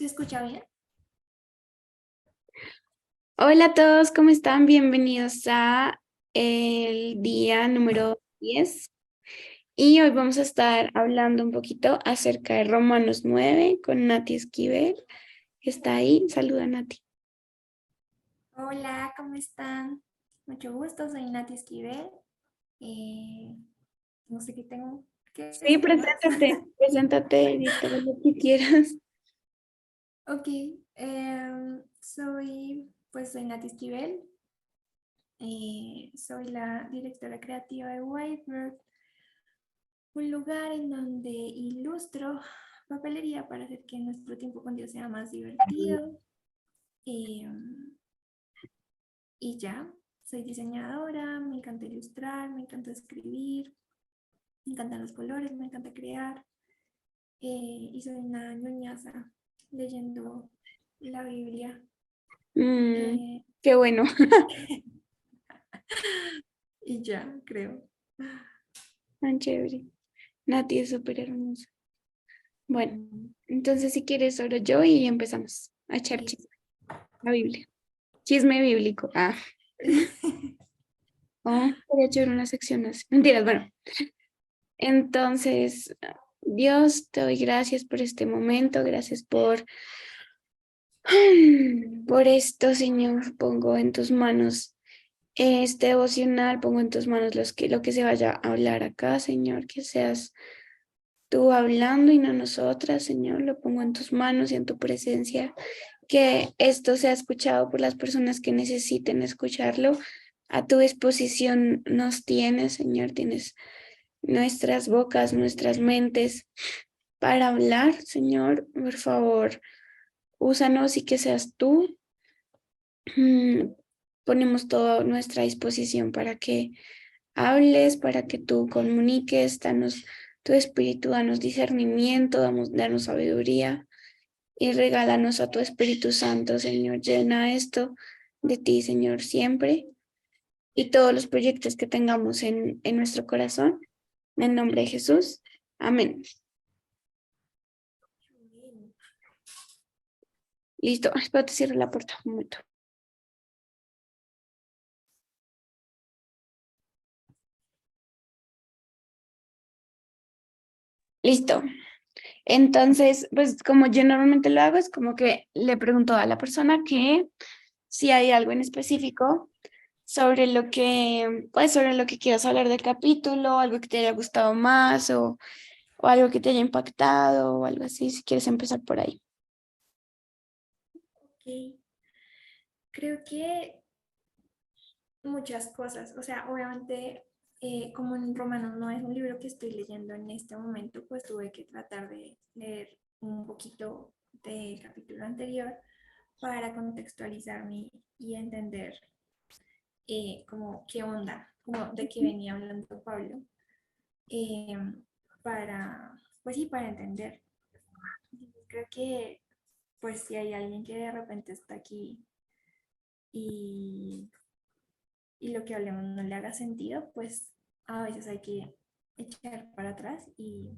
¿Se escucha bien? Hola a todos, ¿cómo están? Bienvenidos a el día número 10 y hoy vamos a estar hablando un poquito acerca de Romanos 9 con Nati Esquivel, que está ahí. Saluda, Nati. Hola, ¿cómo están? Mucho gusto, soy Nati Esquivel. Eh, no sé qué tengo que Sí, decir más. preséntate y todo lo que quieras. Ok, soy Nati Esquivel, soy la directora creativa de Whitebird, un lugar en donde ilustro papelería para hacer que nuestro tiempo con Dios sea más divertido. Em, y ya, soy diseñadora, me encanta ilustrar, me encanta escribir. Me encantan los colores, me encanta crear y soy una ñoñaza leyendo la Biblia. Mm, eh, qué bueno, y ya, creo. tan chévere. Nati es súper hermosa. Bueno, entonces si quieres solo yo y empezamos a echar Listo. chisme, la Biblia. Chisme bíblico. Quería echar una sección así. Mentiras, bueno. Entonces, Dios, te doy gracias por este momento, gracias por esto, Señor. Pongo en tus manos este devocional, pongo en tus manos lo que se vaya a hablar acá, Señor, que seas tú hablando y no nosotras, Señor. Lo pongo en tus manos y en tu presencia, que esto sea escuchado por las personas que necesiten escucharlo. A tu disposición nos tienes, Señor, tienes nuestras bocas, nuestras mentes para hablar, Señor. Por favor, úsanos y que seas tú. Mm, Ponemos toda nuestra disposición para que hables, para que tú comuniques, danos tu espíritu, danos discernimiento, danos sabiduría y regálanos a tu Espíritu Santo, Señor. Llena esto de ti, Señor, siempre y todos los proyectos que tengamos en nuestro corazón. En nombre de Jesús. Amén. Listo. Espérate, cierro la puerta un momento. Listo. Entonces, pues como yo normalmente lo hago, es como que le pregunto a la persona que si hay algo en específico sobre sobre lo que quieras hablar del capítulo, algo que te haya gustado más o algo que te haya impactado o algo así, si quieres empezar por ahí. Ok, creo que muchas cosas, o sea, obviamente, como en Romanos no es un libro que estoy leyendo en este momento, pues tuve que tratar de leer un poquito del capítulo anterior para contextualizarme y entender como qué onda, como de qué venía hablando Pablo, eh, para, pues sí, para entender. Creo que, pues si hay alguien que de repente está aquí y, y lo que hablemos no le haga sentido, pues a veces hay que echar para atrás y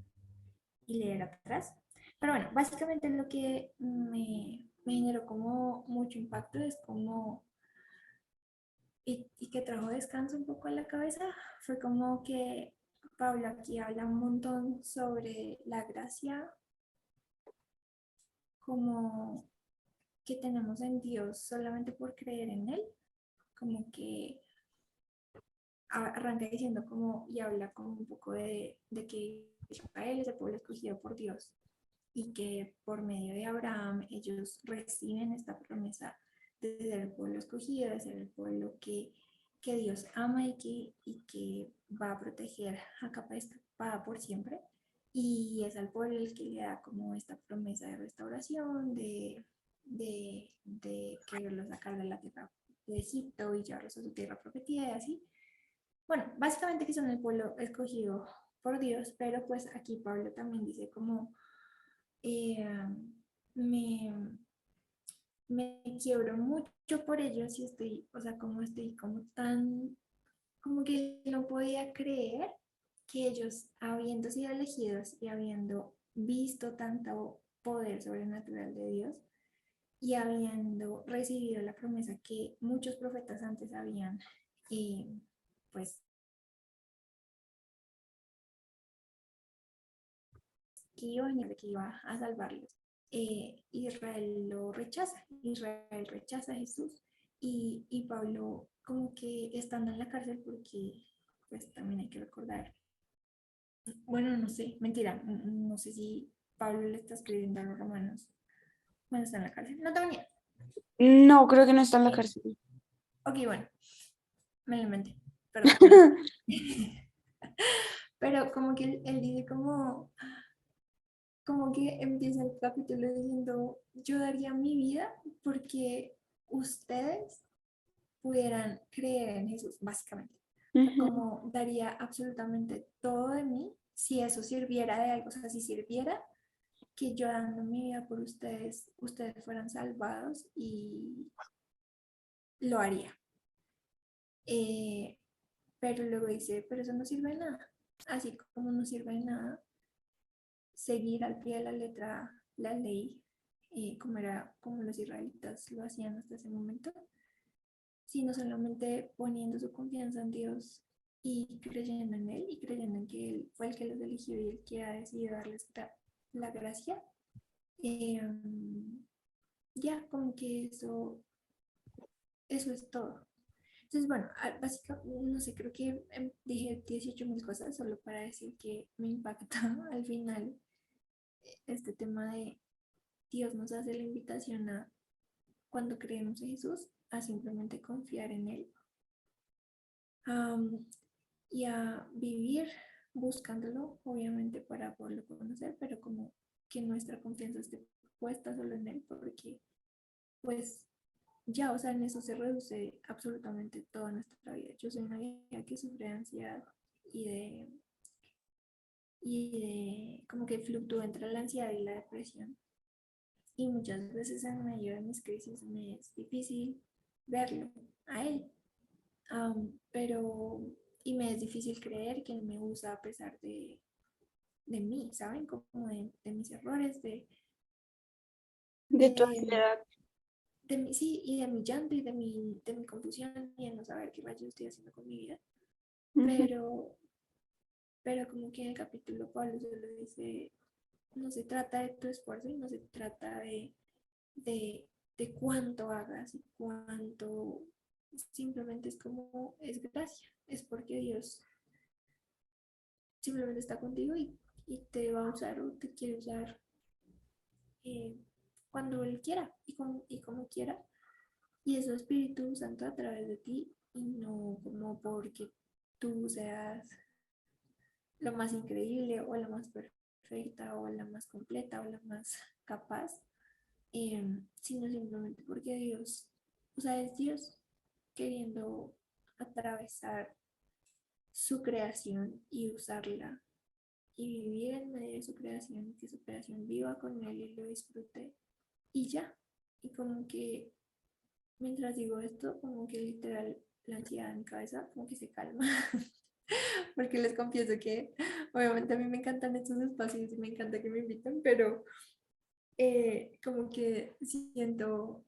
leer atrás. Pero bueno, básicamente lo que me generó como mucho impacto es como y que trajo descanso un poco a la cabeza, fue como que Pablo aquí habla un montón sobre la gracia como que tenemos en Dios solamente por creer en Él, como que arranca diciendo como y habla como un poco de que Israel es el pueblo escogido por Dios y que por medio de Abraham ellos reciben esta promesa de ser el pueblo escogido, de ser el pueblo que Dios ama y que va a proteger a capa espada por siempre. Y es al pueblo el que le da como esta promesa de restauración, de quererlo sacar de la tierra de Egipto y llevarlos a su tierra prometida y así. Bueno, básicamente que son el pueblo escogido por Dios, pero pues aquí Pablo también dice como eh, me, me quiebro mucho por ellos y estoy, o sea, como estoy como tan, como que no podía creer que ellos, habiendo sido elegidos y habiendo visto tanto poder sobrenatural de Dios y habiendo recibido la promesa que muchos profetas antes habían, pues, que iba a salvarlos. Israel lo rechaza, Israel rechaza a Jesús y Pablo como que estando en la cárcel porque pues también hay que recordar, bueno, no sé, mentira, no sé si Pablo le está escribiendo a los romanos cuando está en la cárcel, no tengo ni idea. No, creo que no está en la cárcel. Ok, bueno, me lo inventé, perdón. Pero como que él dice como que empieza el capítulo diciendo, yo daría mi vida porque ustedes pudieran creer en Jesús, básicamente. O sea, Ujú. como daría absolutamente todo de mí si eso sirviera de algo, o sea, si sirviera que yo dando mi vida por ustedes, ustedes fueran salvados y lo haría. Eh, pero luego dice, pero eso no sirve de nada. Así como no sirve de nada seguir al pie de la letra la ley, como los israelitas lo hacían hasta ese momento, sino solamente poniendo su confianza en Dios y creyendo en Él y creyendo en que Él fue el que los eligió y el que ha decidido darles la gracia. Eh, ya, como que eso es todo. Entonces, bueno, básicamente, no sé, creo que dije 18.000 cosas solo para decir que me impacta al final este tema de Dios nos hace la invitación a, cuando creemos en Jesús, a simplemente confiar en Él um, y a vivir buscándolo, obviamente para poderlo conocer, pero como que nuestra confianza esté puesta solo en Él, porque pues ya, o sea, en eso se reduce absolutamente toda nuestra vida. Yo soy una vida que sufre de ansiedad y de, como que fluctúa entre la ansiedad y la depresión. Y muchas veces en medio de mis crisis me es difícil verlo a él. Pero, y me es difícil creer que él me usa a pesar de mí, ¿saben? Como de mis errores, De tu de, ansiedad. sí, y de mi llanto y de mi confusión y de no saber qué rayos estoy haciendo con mi vida. Ujú. Pero, pero como que en el capítulo Pablo solo dice, no se trata de tu esfuerzo y no se trata de, de cuánto hagas y cuánto, simplemente es como, es gracia, es porque Dios simplemente está contigo y te va a usar o te quiere usar eh, cuando Él quiera y como quiera. Y es su Espíritu Santo a través de ti y no como porque tú seas lo más increíble o la más perfecta o la más completa o la más capaz, sino simplemente porque Dios, o sea, es Dios queriendo atravesar su creación y usarla y vivir en medio de su creación y que su creación viva con él y lo disfrute y ya. Y como que mientras digo esto, como que literal la ansiedad en mi cabeza como que se calma. Porque les confieso que obviamente a mí me encantan estos espacios y me encanta que me inviten, pero como que siento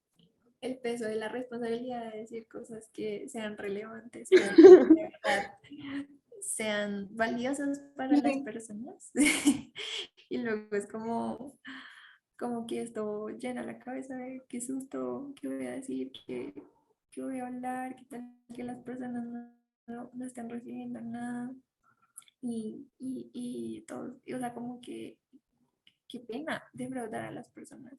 el peso de la responsabilidad de decir cosas que sean relevantes o que de verdad sean valiosas para las Sí. personas. Y luego es como que esto llena la cabeza de qué susto, qué voy a decir, qué voy a hablar, qué tal que las personas no están recibiendo nada. Y todo, o sea, como que qué pena defraudar a las personas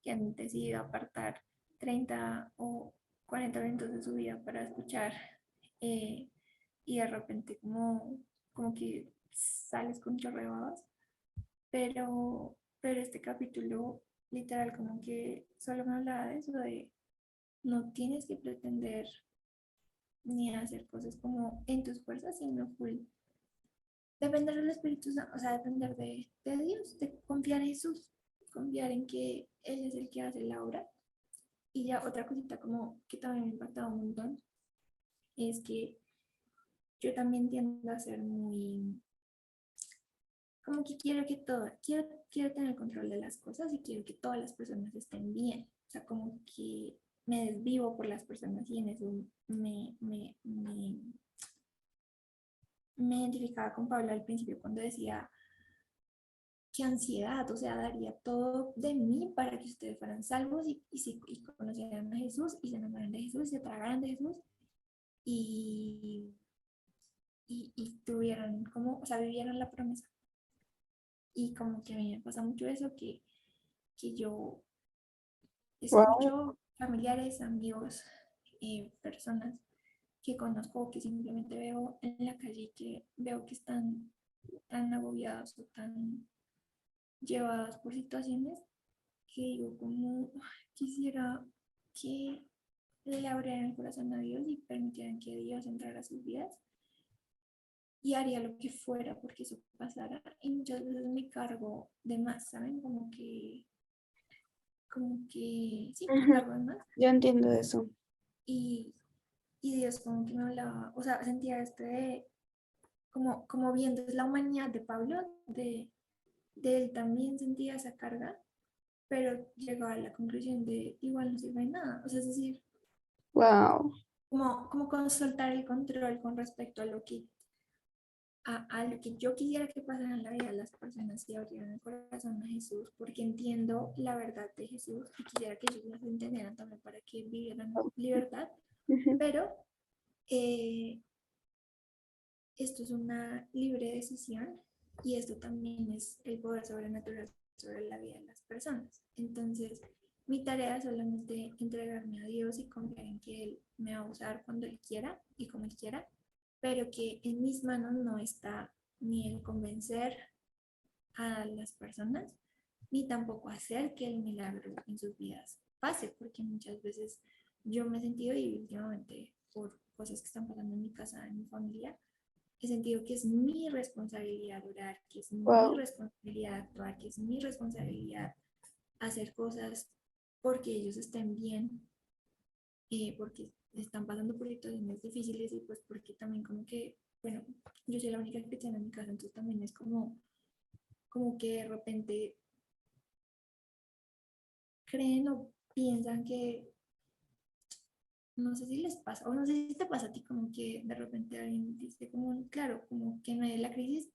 que han decidido apartar 30 o 40 minutos de su vida para escuchar eh, y de repente como que sales con chorreadas, pero este capítulo literal como que solo me hablaba de eso, de no tienes que pretender ni hacer cosas como en tus fuerzas, sino full depender del Espíritu Santo, o sea, depender de Dios, de confiar en Jesús, confiar en que Él es el que hace la obra. Y ya otra cosita como que también me ha impactado un montón es que yo también tiendo a ser muy, como que quiero tener control de las cosas y quiero que todas las personas estén bien. O sea, como que me desvivo por las personas y en eso me identificaba con Pablo al principio cuando decía, qué ansiedad, o sea, daría todo de mí para que ustedes fueran salvos y conocieran a Jesús y se enamoraran de Jesús y se tragaran de Jesús y, y tuvieran como, o sea, vivieran la promesa. Y como que a mí me pasa mucho eso, que yo Wow. escucho familiares, amigos, personas que conozco, que simplemente veo en la calle, que veo que están tan agobiados o tan llevados por situaciones que digo como quisiera que le abrieran el corazón a Dios y permitieran que Dios entrara a sus vidas y haría lo que fuera porque eso pasara y muchas veces me cargo de más, ¿saben? Como que sí, me Ujú. cargo de más Yo entiendo eso. y, y Dios como que me hablaba, o sea, sentía como viendo la humanidad de Pablo, de él también sentía esa carga, pero llegaba a la conclusión de igual no sirve de nada, o sea, es decir, Wow. como con soltar el control con respecto a lo que yo quisiera que pasara en la vida de las personas y abrieran el corazón a Jesús, porque entiendo la verdad de Jesús y quisiera que ellos las entendieran también para que vivieran libertad, Ujú. pero eh, esto es una libre decisión y esto también es el poder sobrenatural sobre la vida de las personas. Entonces, mi tarea es solamente entregarme a Dios y confiar en que Él me va a usar cuando Él quiera y como Él quiera, pero que en mis manos no está ni el convencer a las personas, ni tampoco hacer que el milagro en sus vidas pase, porque muchas veces yo me he sentido y últimamente por cosas que están pasando en mi casa, en mi familia, he sentido que es mi responsabilidad orar, que es mi Wow. responsabilidad actuar, que es mi responsabilidad hacer cosas porque ellos estén bien, porque están pasando por situaciones difíciles y pues porque también como que, bueno, yo soy la única cristiana en mi casa, entonces también es como que de repente creen o piensan que, no sé si les pasa, o no sé si te pasa a ti, como que de repente alguien dice como, claro, como que en medio de la crisis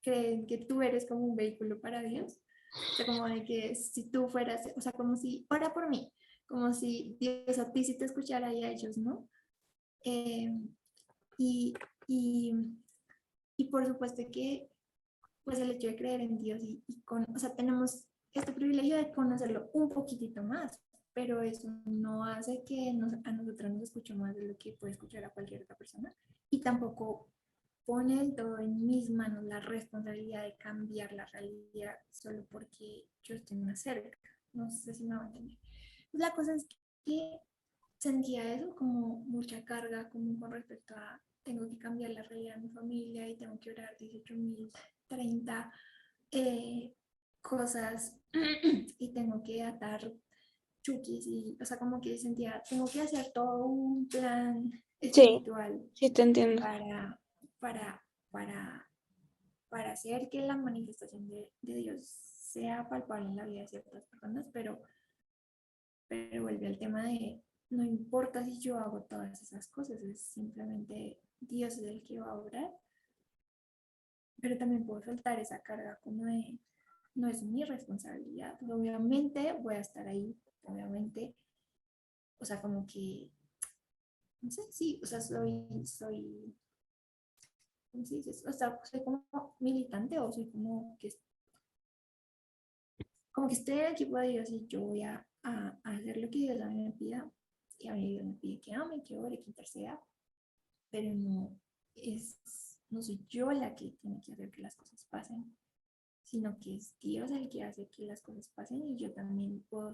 creen que tú eres como un vehículo para Dios. O sea, como de que si tú fueras, o sea, como si, ora por mí, como si Dios a ti sí te escuchara y a ellos, ¿no? Eh, y, y, y por supuesto que, pues el hecho de creer en Dios o sea, tenemos este privilegio de conocerlo un poquitito más, pero eso no hace que a nosotros nos escuche más de lo que puede escuchar a cualquier otra persona y tampoco pone del todo en mis manos la responsabilidad de cambiar la realidad solo porque yo estoy más cerca. No sé si me va a entender. La cosa es que sentía eso como mucha carga, como con respecto a tengo que cambiar la realidad de mi familia y tengo que orar 18.030 cosas y tengo que atar chukis y, o sea, como que sentía, tengo que hacer todo un plan Sí, espiritual sí te entiendo. para, para, para, para hacer que la manifestación de Dios sea palpable en la vida de ciertas personas, pero vuelve al tema de no importa si yo hago todas esas cosas, es simplemente Dios es el que va a obrar, pero también puedo soltar esa carga como de no es mi responsabilidad. Obviamente voy a estar ahí, obviamente, o sea, como que, no sé, sí, o sea, ¿cómo se dice? O sea, soy como militante o soy como que estoy en el equipo de Dios y yo voy a hacer lo que Dios a mí me pida. Y a mí Dios me pide que ame, que ore, que interceda, pero no soy yo la que tiene que hacer que las cosas pasen, sino que es Dios el que hace que las cosas pasen y yo también puedo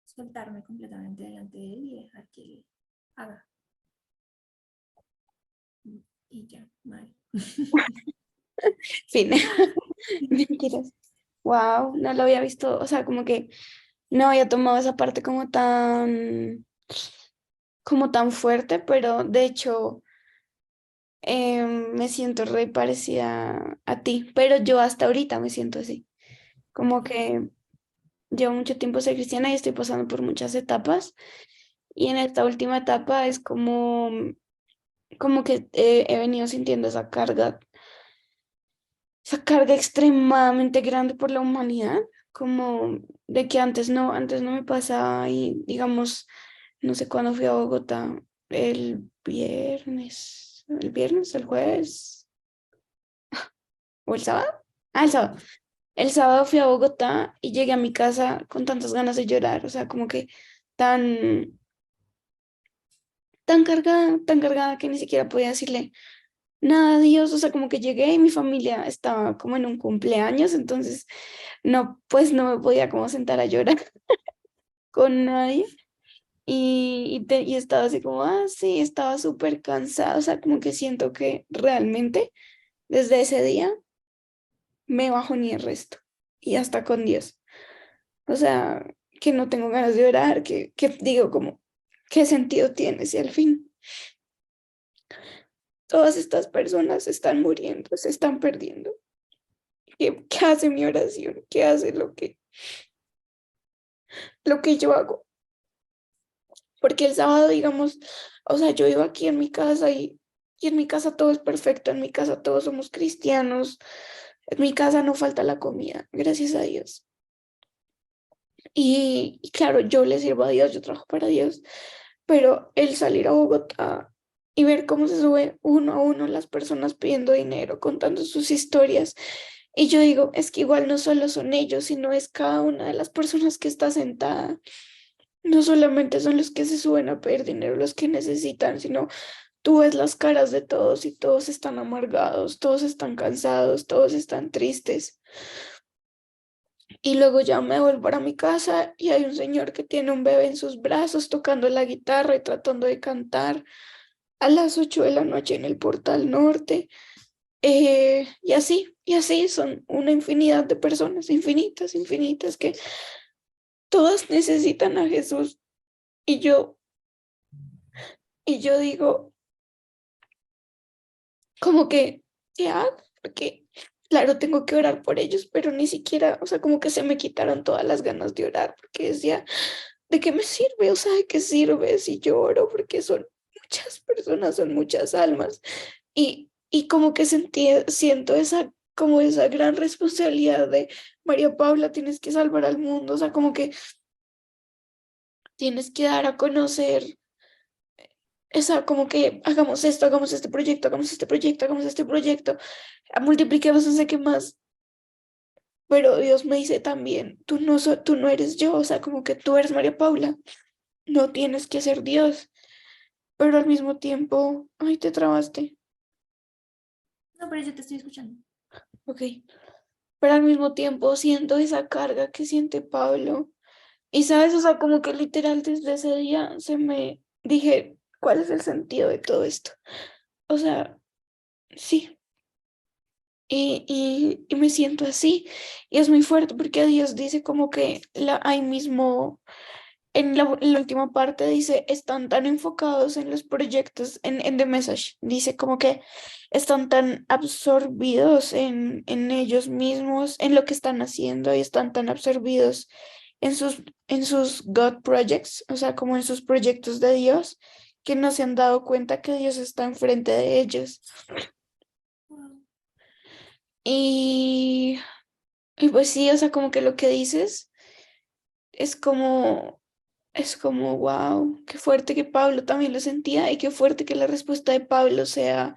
soltarme completamente delante de Él y dejar que Él haga. Y ya, vale. Fin. Mentiras. Wow, no lo había visto, o sea, como que no había tomado esa parte como tan fuerte, pero de hecho Me siento re parecida a ti, pero yo hasta ahorita me siento así, como que llevo mucho tiempo ser cristiana y estoy pasando por muchas etapas y en esta última etapa es como que he venido sintiendo esa carga extremadamente grande por la humanidad, como de que antes no me pasaba y digamos, no sé cuándo fui a Bogotá, el jueves o el sábado. Ah, el sábado. El sábado fui a Bogotá y llegué a mi casa con tantas ganas de llorar, o sea, como que tan, tan cargada que ni siquiera podía decirle nada a Dios, o sea, como que llegué y mi familia estaba como en un cumpleaños, entonces no, pues no me podía como sentar a llorar con nadie y estaba así como, sí, estaba súper cansada, o sea, como que siento que realmente desde ese día me bajo ni el resto y hasta con Dios. O sea, que no tengo ganas de orar, que digo como, ¿qué sentido tiene si al fin todas estas personas están muriendo, se están perdiendo? ¿Qué hace mi oración? ¿Qué hace lo que yo hago? Porque el sábado, digamos, o sea, yo iba aquí en mi casa y en mi casa todo es perfecto, en mi casa todos somos cristianos, en mi casa no falta la comida, gracias a Dios. Y claro, yo le sirvo a Dios, yo trabajo para Dios, pero el salir a Bogotá y ver cómo se sube uno a uno las personas pidiendo dinero, contando sus historias, y yo digo, es que igual no solo son ellos, sino es cada una de las personas que está sentada. No solamente son los que se suben a pedir dinero los que necesitan, sino tú ves las caras de todos y todos están amargados, todos están cansados, todos están tristes. Y luego ya me vuelvo a mi casa y hay un señor que tiene un bebé en sus brazos tocando la guitarra y tratando de cantar a las 8 de la noche en el Portal Norte. Y así son una infinidad de personas, infinitas, infinitas, que todas necesitan a Jesús. Y yo, y yo digo, como que, ¿qué hago? Porque, claro, tengo que orar por ellos, pero ni siquiera, o sea, como que se me quitaron todas las ganas de orar, porque decía, ¿de qué me sirve? O sea, ¿de qué sirve si lloro? Porque son muchas personas, son muchas almas. Y como que siento como esa gran responsabilidad de María Paula, tienes que salvar al mundo, o sea, como que tienes que dar a conocer esa, como que hagamos esto, hagamos este proyecto, hagamos este proyecto, hagamos este proyecto, multipliquemos no sé qué más. Pero Dios me dice también, tú no eres yo, o sea, como que tú eres María Paula, no tienes que ser Dios, pero al mismo tiempo, ay, te trabaste, No, pero yo te estoy escuchando. ok, pero al mismo tiempo siento esa carga que siente Pablo. Y sabes, o sea, como que literal desde ese día se me dije, ¿cuál es el sentido de todo esto? O sea, sí, y me siento así, y es muy fuerte porque Dios dice como que ahí mismo en la última parte dice, están tan enfocados en los proyectos, en The Message, dice como que están tan absorbidos en ellos mismos, en lo que están haciendo y están tan absorbidos en sus God projects, o sea, como en sus proyectos de Dios, que no se han dado cuenta que Dios está enfrente de ellos. Wow. Y, y pues sí, o sea, como que lo que dices es como wow, qué fuerte que Pablo también lo sentía y qué fuerte que la respuesta de Pablo sea,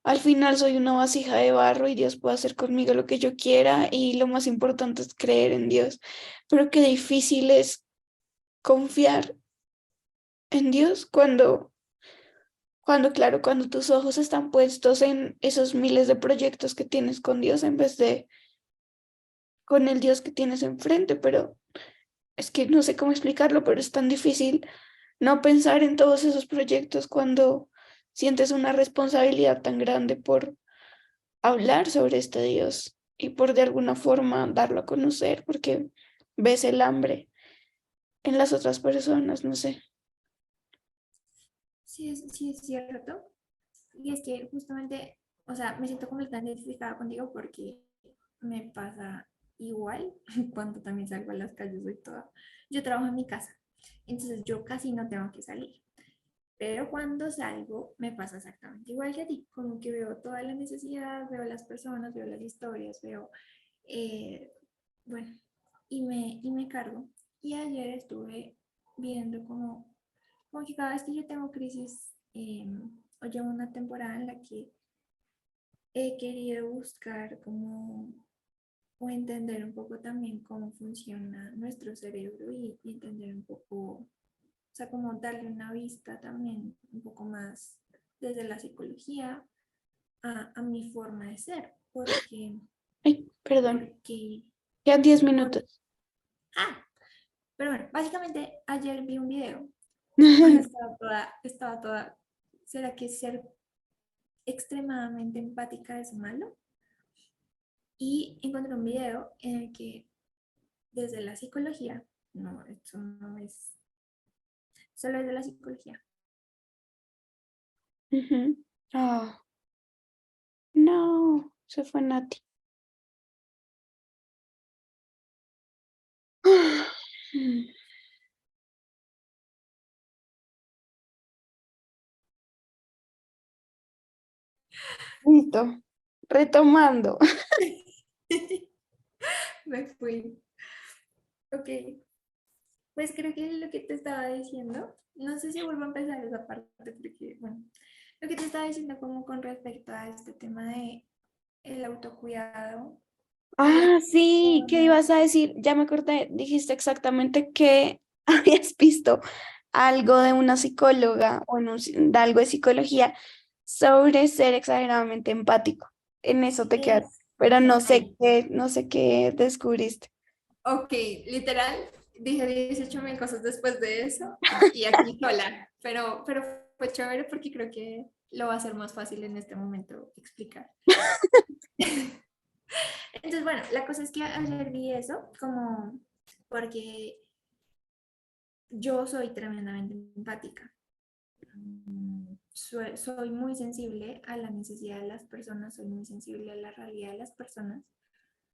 al final soy una vasija de barro y Dios puede hacer conmigo lo que yo quiera y lo más importante es creer en Dios. Pero qué difícil es confiar en Dios claro, cuando tus ojos están puestos en esos miles de proyectos que tienes con Dios en vez de con el Dios que tienes enfrente, pero es que no sé cómo explicarlo, pero es tan difícil no pensar en todos esos proyectos cuando sientes una responsabilidad tan grande por hablar sobre este Dios y por de alguna forma darlo a conocer, porque ves el hambre en las otras personas, no sé. Sí es cierto. Y es que justamente, o sea, me siento completamente identificada contigo porque me pasa igual cuando también salgo a las calles, soy toda. Yo trabajo en mi casa, entonces yo casi no tengo que salir. Pero cuando salgo me pasa exactamente igual que a ti, como que veo toda la necesidad, veo las personas, veo las historias, veo, eh, bueno, y me cargo. Y ayer estuve viendo como que cada vez que yo tengo crisis, o llevo una temporada en la que he querido buscar como o entender un poco también cómo funciona nuestro cerebro y entender un poco, o sea, como darle una vista también un poco más desde la psicología a mi forma de ser, Ay, perdón. porque, Quedan 10 por, minutos. ah, pero bueno, básicamente ayer vi un video, estaba toda, ¿será que ser extremadamente empática es malo? Y encontré un video en el que desde la psicología, no, esto no es solo desde la psicología. Ujú. Ah, no, se fue Nati. Listo. Retomando. Me fui. Ok, pues creo que lo que te estaba diciendo, no sé si vuelvo a empezar esa parte, porque, bueno, lo que te estaba diciendo como con respecto a este tema de el autocuidado y Ah, la sí, ¿qué forma. ibas a decir? Ya me acordé, dijiste exactamente que habías visto algo de una psicóloga o de algo de psicología sobre ser exageradamente empático. En eso te quedas, pero no sé Ahí. qué, no sé qué descubriste. Ok, literal, dije 18.000 cosas después de eso y aquí sola, pero fue chévere porque creo que lo va a ser más fácil en este momento explicar. Entonces, bueno, la cosa es que ayer vi eso como porque yo soy tremendamente empática. Soy muy sensible a la necesidad de las personas, soy muy sensible a la realidad de las personas,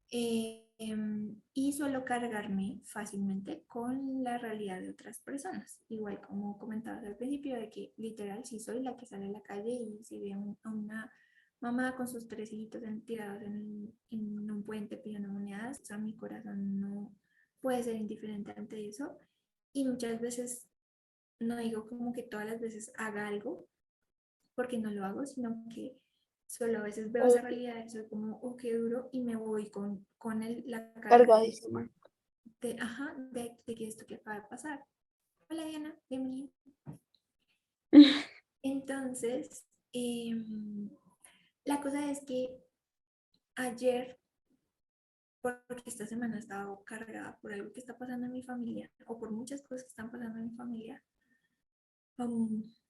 y suelo cargarme fácilmente con la realidad de otras personas. Igual como comentabas al principio de que literal sí soy la que sale a la calle y si ve a una mamá con sus tres hijitos tirados en un puente pidiendo monedas, o sea, mi corazón no puede ser indiferente ante eso. Y muchas veces, no digo como que todas las veces haga algo, porque no lo hago, sino que solo a veces veo esa realidad y soy como, oh, qué duro, y me voy con la carga Cargadísima. ajá, de que esto que acaba de pasar. Hola Diana, bienvenida. Entonces, la cosa es que ayer, porque esta semana he estado cargada por algo que está pasando en mi familia, o por muchas cosas que están pasando en mi familia,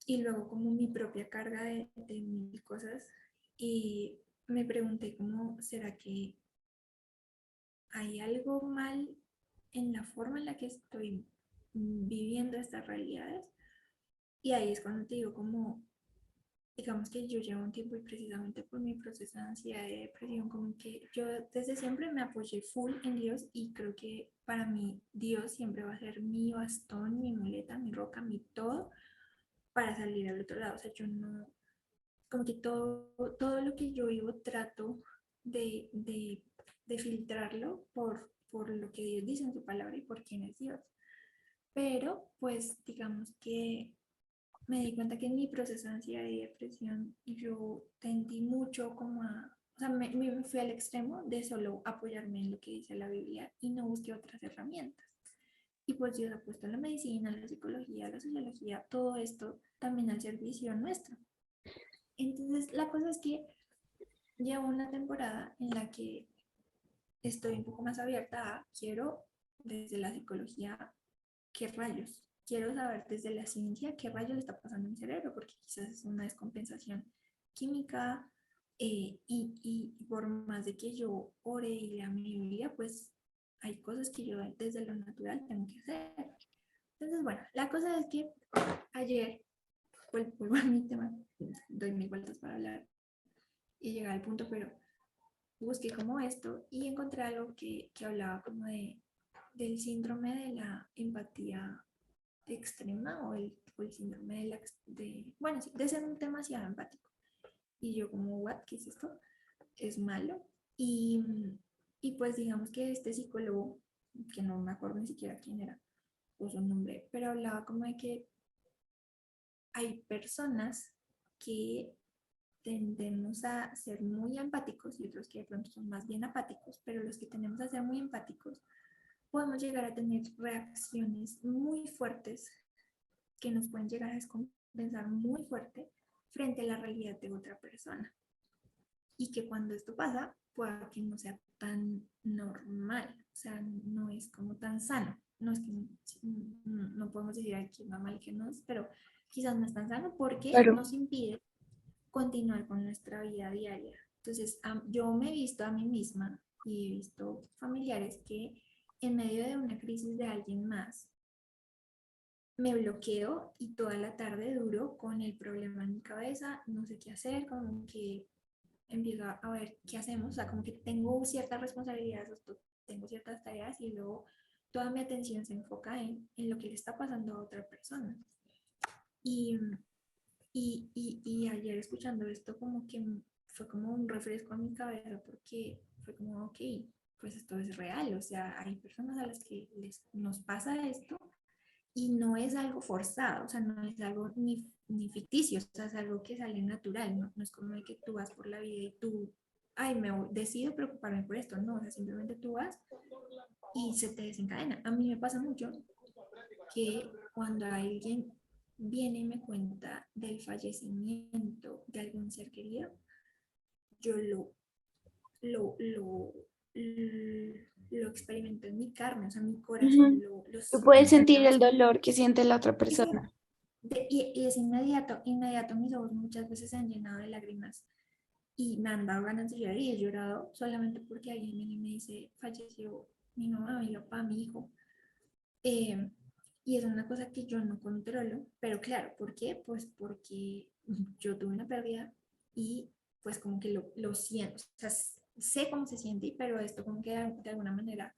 y luego como mi propia carga de mil cosas, y me pregunté cómo será que hay algo mal en la forma en la que estoy viviendo estas realidades. Y ahí es cuando te digo como, digamos que yo llevo un tiempo y precisamente por mi proceso de ansiedad y depresión, como que yo desde siempre me apoyé full en Dios y creo que para mí Dios siempre va a ser mi bastón, mi muleta, mi roca, mi todo para salir al otro lado. O sea, yo no, como que todo lo que yo vivo trato de filtrarlo por lo que Dios dice en su palabra y por quién es Dios. Pero pues digamos que me di cuenta que en mi proceso de ansiedad y depresión yo tendí mucho como o sea, me fui al extremo de solo apoyarme en lo que dice la Biblia y no busqué otras herramientas. Y pues Dios ha puesto la medicina, la psicología, la sociología, todo esto también al servicio nuestro. Entonces, la cosa es que llevo una temporada en la que estoy un poco más abierta a, quiero desde la psicología, qué rayos, quiero saber desde la ciencia qué rayos le está pasando a mi cerebro, porque quizás es una descompensación química, y por más de que yo ore y lea mi Biblia, pues hay cosas que yo desde lo natural tengo que hacer. Entonces, bueno, la cosa es que ayer vuelvo a mi tema, doy mil vueltas para hablar y llegar al punto, pero busqué como esto y encontré algo que hablaba como del síndrome de la empatía extrema o el síndrome bueno, sí, de ser demasiado empático. Y yo como, ¿what? ¿Qué es esto? Es malo. Y, y pues digamos que este psicólogo, que no me acuerdo ni siquiera quién era, puso un nombre, pero hablaba como de que hay personas que tendemos a ser muy empáticos y otros que de pronto son más bien apáticos, pero los que tendemos a ser muy empáticos podemos llegar a tener reacciones muy fuertes que nos pueden llegar a descompensar muy fuerte frente a la realidad de otra persona. Y que cuando esto pasa, pueda que no sea tan normal, o sea, no es como tan sano. No es que no podemos decir aquí va mal que no es, pero quizás no es tan sano porque Claro. nos impide continuar con nuestra vida diaria. Entonces, yo me he visto a mí misma y he visto familiares que en medio de una crisis de alguien más, me bloqueo y toda la tarde duro con el problema en mi cabeza, no sé qué hacer, como que empiezo a ver qué hacemos, o sea, como que tengo ciertas responsabilidades, tengo ciertas tareas y luego toda mi atención se enfoca en lo que le está pasando a otra persona. Y, y ayer escuchando esto como que fue como un refresco a mi cabeza porque fue como, ok, pues esto es real, o sea, hay personas a las que nos pasa esto y no es algo forzado, o sea, no es algo ni ficticio, o sea, es algo que sale natural, ¿no? No es como de que tú vas por la vida y tú, ay, decido preocuparme por esto, no, o sea, simplemente tú vas y se te desencadena. A mí me pasa mucho que cuando alguien viene y me cuenta del fallecimiento de algún ser querido, yo lo, lo, lo experimento en mi carne, o sea, mi corazón Ujú. lo Tú puedes siento. sentir el dolor que siente la otra Exacto. persona. Y es inmediato mis ojos muchas veces se han llenado de lágrimas y me han dado ganas de llorar y he llorado solamente porque alguien viene y me dice, falleció mi mamá, mi papá, mi hijo. Eh, y es una cosa que yo no controlo, pero claro, ¿por qué? Pues porque yo tuve una pérdida y pues como que lo siento, o sea, sé cómo se siente, pero esto como que de alguna manera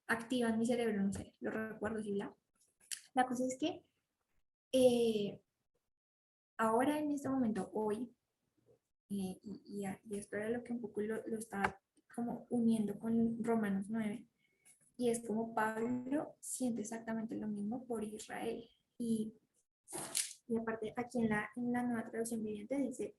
activa en mi cerebro, no sé, los recuerdos y bla. La cosa es que eh, ahora en este momento, hoy, y esto era lo que un poco lo estaba como uniendo con Romanos 9, y es como Pablo siente exactamente lo mismo por Israel. Y aparte, aquí en la nueva traducción viviente dice,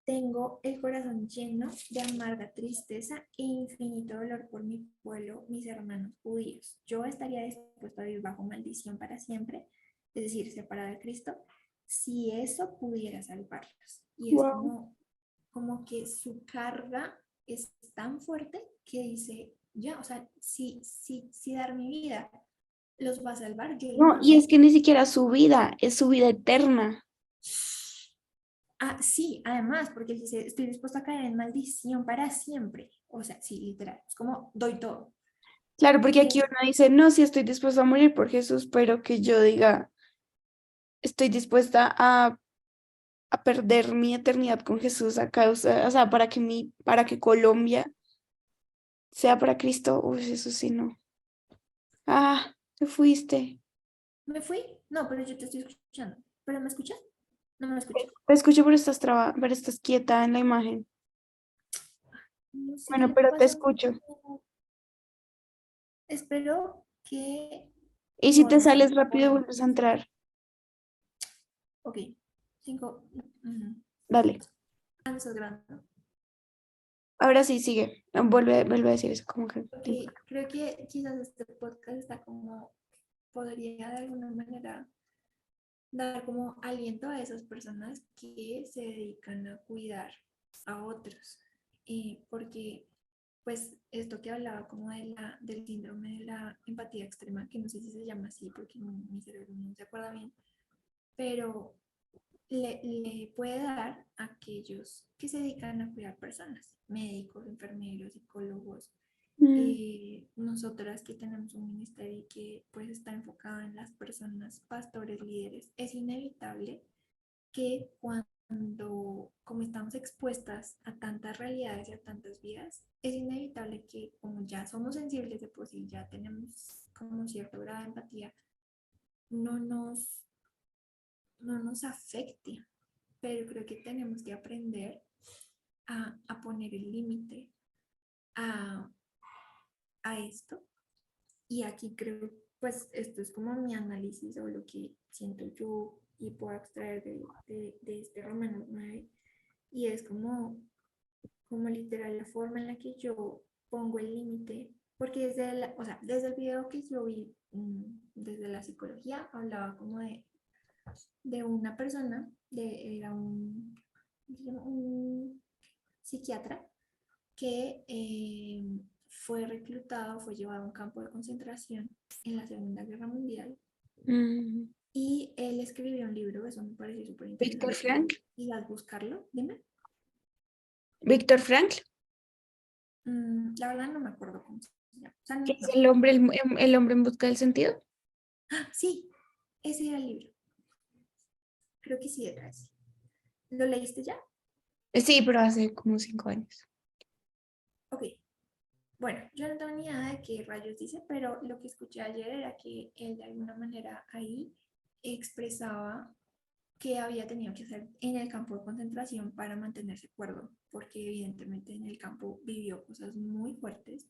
tengo el corazón lleno de amarga tristeza e infinito dolor por mi pueblo, mis hermanos judíos. Yo estaría dispuesto a vivir bajo maldición para siempre, es decir, separado de Cristo, si eso pudiera salvarlos. Y es Wow. como que su carga es tan fuerte que dice, ya, o sea, si dar mi vida los va a salvar, yo lo No, y es hago. que ni siquiera su vida, es su vida eterna. Ah, sí, además, porque él dice, estoy dispuesto a caer en maldición para siempre. O sea, sí, literal, es como doy todo. Claro, porque Y aquí es, uno dice, no, sí estoy dispuesto a morir por Jesús, pero que yo diga, estoy dispuesta a perder mi eternidad con Jesús a causa, o sea, para que Colombia sea para Cristo, uy, eso sí, no. Ah, te fuiste. ¿me fui? No, pero yo te estoy escuchando. ¿Pero me escuchas? ¿No me escuchas? Te escucho, pero estás quieta en la imagen. No sé qué Bueno, le pero te pasa. escucho. Espero que Y si no te haya sido sales rápido, por... vuelves a entrar. Ok, 5. Dale. Ah, no estás grabando. Ahora sí, sigue. Vuelve a decir eso, como que. Ok, creo que quizás este podcast está como... Podría de alguna manera dar como aliento a esas personas que se dedican a cuidar a otros. Porque, pues, esto que hablaba como del síndrome de la empatía extrema, que no sé si se llama así porque mi cerebro no se acuerda bien, pero le puede dar a aquellos que se dedican a cuidar personas, médicos, enfermeros, psicólogos, Mm, nosotras que tenemos un ministerio que pues está enfocado en las personas, pastores, líderes, es inevitable que cuando, como estamos expuestas a tantas realidades y a tantas vidas, es inevitable que como ya somos sensibles de por sí, ya tenemos como cierto grado de empatía, no nos, no nos afecte. Pero creo que tenemos que aprender a poner el límite a, a esto. Y aquí creo, pues esto es como mi análisis o lo que siento yo y puedo extraer de este Romanos 9. Y es como literal la forma en la que yo pongo el límite, porque o sea, desde el video que yo vi, desde la psicología, hablaba como de una persona, era un psiquiatra que fue reclutado, fue llevado a un campo de concentración en la Segunda Guerra Mundial Mm, y él escribió un libro, eso me pareció súper Víctor interesante, Frank. y al buscarlo, dime. Víctor Frank, La verdad no me acuerdo cómo se llama. O sea, que no, es no. el hombre en busca del sentido. Sí, ese era el libro. Creo que sí era ese. ¿Lo leíste ya? Sí, pero hace como 5 años. Ok. Bueno, yo no tengo ni idea de qué rayos dice, pero lo que escuché ayer era que él de alguna manera ahí expresaba que había tenido que hacer en el campo de concentración para mantenerse cuerdo, porque evidentemente en el campo vivió cosas muy fuertes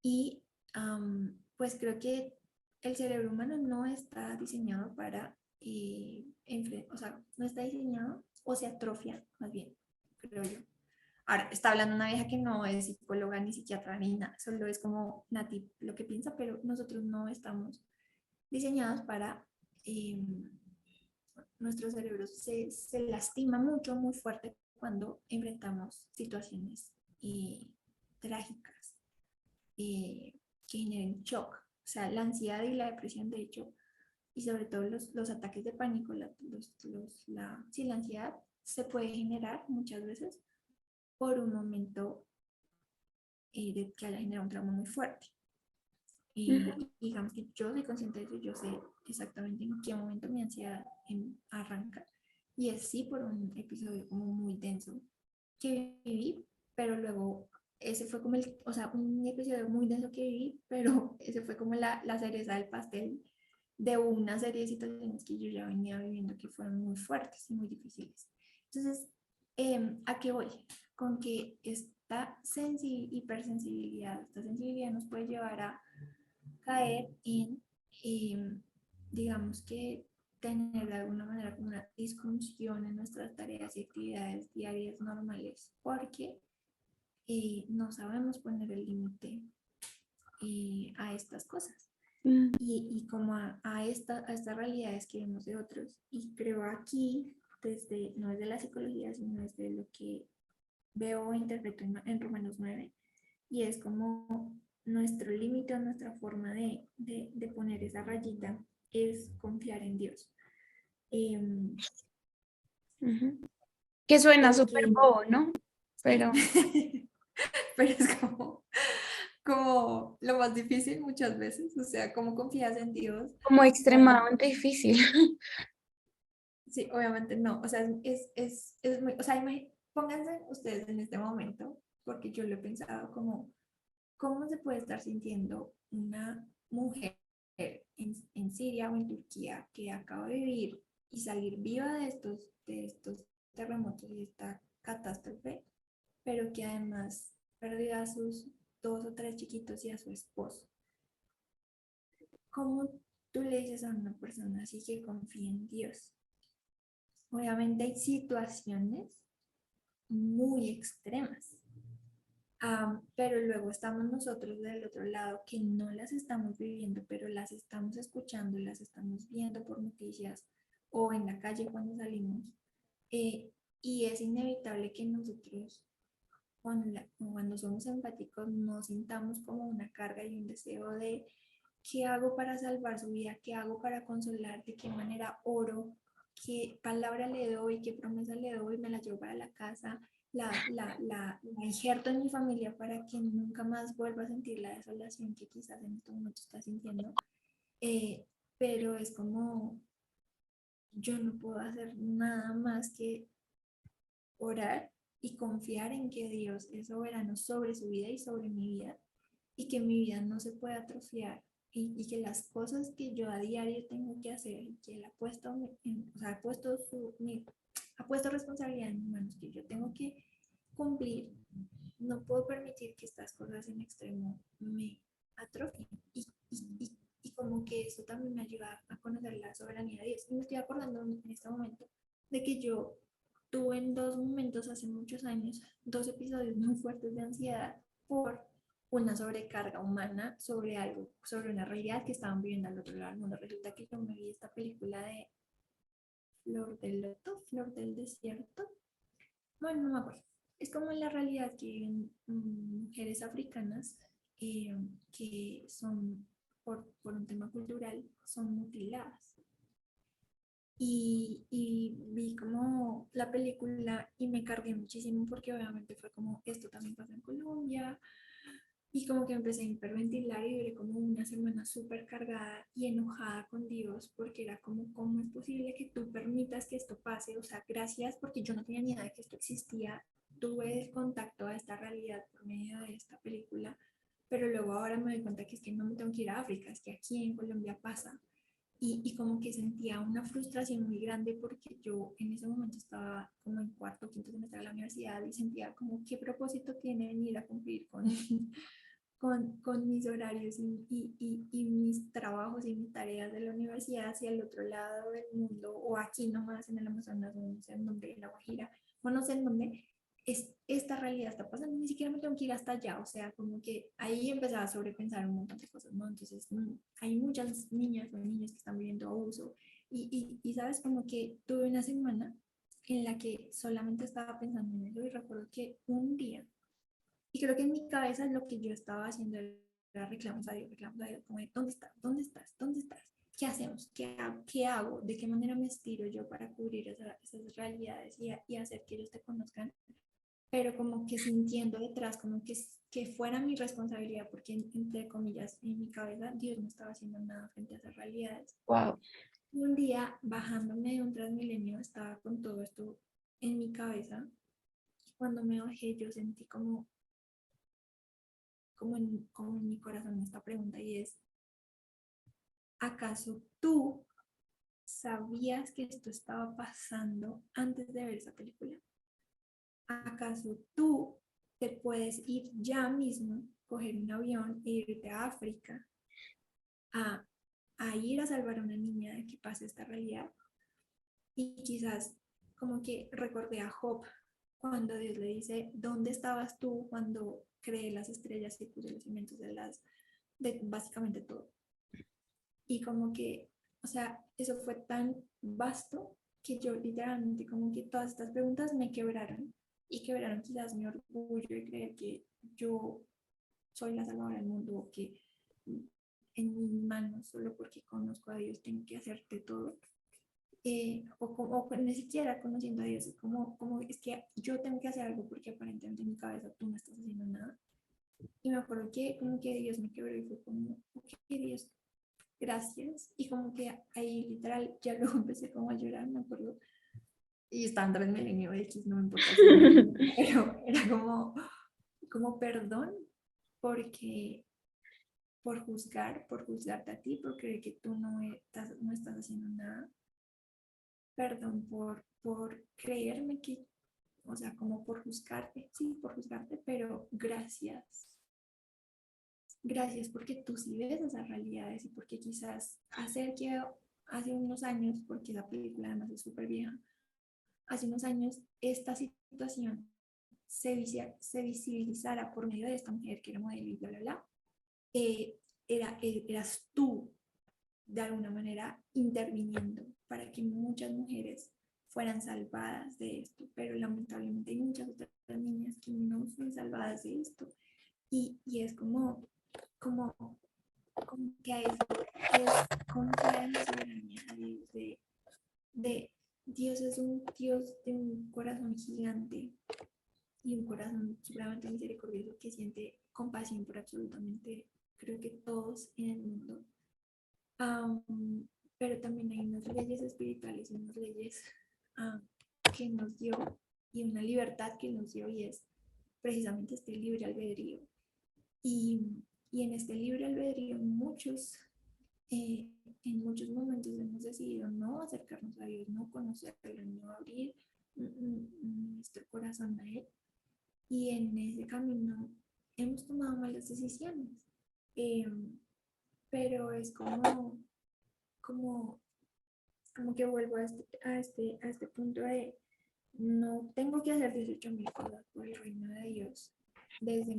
y pues creo que el cerebro humano no está diseñado para, o sea, no está diseñado o se atrofia, más bien, creo yo. Ahora, está hablando una vieja que no es psicóloga ni psiquiatra ni nada, solo es como Nati lo que piensa, pero nosotros no estamos diseñados para, eh, nuestro cerebro se lastima mucho, muy fuerte cuando enfrentamos situaciones trágicas que generen shock. O sea, la ansiedad y la depresión, de hecho, y sobre todo los ataques de pánico, sí, la ansiedad se puede generar muchas veces por un momento de que haya generado un trauma muy fuerte. Ujú. Y digamos que yo soy consciente de eso, yo sé exactamente en qué momento mi ansiedad arranca. Y es sí por un episodio como muy denso que viví, pero luego ese fue como o sea, un episodio muy denso que viví, pero ese fue como la cereza del pastel de una serie de situaciones que yo ya venía viviendo que fueron muy fuertes y muy difíciles. Entonces, ¿a qué voy? Con que esta hipersensibilidad, esta sensibilidad nos puede llevar a caer en, digamos que, tener de alguna manera como una disfunción en nuestras tareas y actividades diarias normales, porque no sabemos poner el límite a estas cosas Mm, y como a estas realidades que vemos de otros. Y creo aquí, no es de la psicología, sino es de lo que veo e interpreto en Romanos 9, y es como nuestro límite o nuestra forma de poner esa rayita es confiar en Dios. Em, ujú. Que suena súper porque bobo, ¿no? sí, Pero pero es como lo más difícil muchas veces, o sea, cómo confías en Dios como cuando, extremadamente difícil. sí, obviamente no, o sea, es muy, o sea, pónganse ustedes en este momento, porque yo lo he pensado como, ¿cómo se puede estar sintiendo una mujer en Siria o en Turquía que acaba de vivir y salir viva de estos terremotos y esta catástrofe, pero que además perdió a sus dos o tres chiquitos y a su esposo? ¿Cómo tú le dices a una persona así que confía en Dios? Obviamente hay situaciones muy extremas. Pero luego estamos nosotros del otro lado que no las estamos viviendo, pero las estamos escuchando, las estamos viendo por noticias o en la calle cuando salimos. Eh, y es inevitable que nosotros, cuando somos empáticos, nos sintamos como una carga y un deseo de qué hago para salvar su vida, qué hago para consolar, de qué manera oro, qué palabra le doy, qué promesa le doy, me la llevo para la casa, la injerto en mi familia para que nunca más vuelva a sentir la desolación que quizás en este momento está sintiendo. Eh, pero es como yo no puedo hacer nada más que orar y confiar en que Dios es soberano sobre su vida y sobre mi vida y que mi vida no se puede atrofiar y que las cosas que yo a diario tengo que hacer y que Él ha puesto, o sea, ha puesto responsabilidad en mis manos que yo tengo que cumplir, no puedo permitir que estas cosas en extremo me atrofien y como que eso también me ayuda a conocer la soberanía de Dios. Y me estoy acordando en este momento de que yo tuve en dos momentos hace muchos años, dos episodios muy fuertes de ansiedad por una sobrecarga humana sobre algo, sobre una realidad que estaban viviendo al otro lado del mundo. Resulta que yo me vi esta película de Flor del Loto, Flor del Desierto. Bueno, no me acuerdo. Es como la realidad que viven mujeres africanas que son, por un tema cultural, son mutiladas. Y vi como la película y me cargué muchísimo porque obviamente fue como esto también pasa en Colombia y como que empecé a hiperventilar y duré como una semana súper cargada y enojada con Dios porque era como, ¿cómo es posible que tú permitas que esto pase? O sea, gracias porque yo no tenía ni idea de que esto existía. Tuve el contacto a esta realidad por medio de esta película, pero luego ahora me doy cuenta que es que no me tengo que ir a África, es que aquí en Colombia pasa y como que sentía una frustración muy grande porque yo en ese momento estaba como en cuarto, quinto semestre de la universidad y sentía como qué propósito tiene venir a cumplir con, con mis horarios y mis trabajos y mis tareas de la universidad hacia el otro lado del mundo o aquí nomás en el Amazonas, no sé en dónde, en La Guajira, o no sé en dónde, esta realidad está pasando, ni siquiera me tengo que ir hasta allá, o sea, como que ahí empezaba a sobrepensar un montón de cosas, ¿no? Entonces, hay muchas niñas o niños que están viviendo abuso sabes, como que tuve una semana en la que solamente estaba pensando en eso y recuerdo que un día, y creo que en mi cabeza lo que yo estaba haciendo era reclamos a Dios, como de, ¿dónde estás? ¿Dónde estás? ¿Dónde estás? ¿Qué hacemos? ¿Qué hago? ¿Qué hago? ¿De qué manera me estiro yo para cubrir esas realidades y hacer que ellos te conozcan? Pero como que sintiendo detrás, como que fuera mi responsabilidad, porque entre comillas, en mi cabeza, Dios no estaba haciendo nada frente a esas realidades. Wow. Y un día, bajándome de un Transmilenio, estaba con todo esto en mi cabeza. Cuando me bajé, yo sentí como en mi corazón esta pregunta y es, ¿acaso tú sabías que esto estaba pasando antes de ver esa película? ¿Acaso tú te puedes ir ya mismo, coger un avión e irte a África a, a ir a salvar a una niña de que pase esta realidad? Y quizás como que recordé a Job cuando Dios le dice, ¿dónde estabas tú cuando creé las estrellas y puse los cimientos de básicamente todo? Y como que, o sea, eso fue tan vasto que yo literalmente como que todas estas preguntas me quebraron y quebraron quizás mi orgullo de creer que yo soy la salvadora del mundo o que en mis manos, solo porque conozco a Dios, tengo que hacerte todo. O ni siquiera conociendo a Dios, es como es que yo tengo que hacer algo porque aparentemente en mi cabeza tú no estás haciendo nada. Y me acuerdo que como que Dios me quebró y fue como, ok, Dios, gracias. Y como que ahí literal ya luego empecé como a llorar, me acuerdo. Y estaba en Transmilenio X, no me importa el celular, pero era como perdón porque por juzgarte a ti, por creer que tú no estás haciendo nada. Perdón por creerme que, o sea, como por juzgarte, sí, por juzgarte, pero gracias. Gracias porque tú sí ves esas realidades y porque quizás hacer que hace unos años, porque la película además es súper vieja, hace unos años esta situación se visibilizara por medio de esta mujer que era modelo y bla, bla, bla, eras tú de alguna manera interviniendo para que muchas mujeres fueran salvadas de esto, pero lamentablemente hay muchas otras niñas que no son salvadas de esto y es como, como que eso es confiar en la soberanía de Dios, de Dios es un Dios de un corazón gigante y un corazón supremamente misericordioso que siente compasión por absolutamente, creo que todos en el mundo. Um, pero también hay unas leyes espirituales y unas leyes ah, que nos dio y una libertad que nos dio y es precisamente este libre albedrío. Y, y en este libre albedrío eh, en muchos momentos hemos decidido no acercarnos a Dios, no conocerlo, no abrir nuestro corazón a Él. Y en ese camino hemos tomado malas decisiones. Eh, pero es como, como que vuelvo a este punto de no tengo que hacer 18.000 cosas por el reino de Dios desde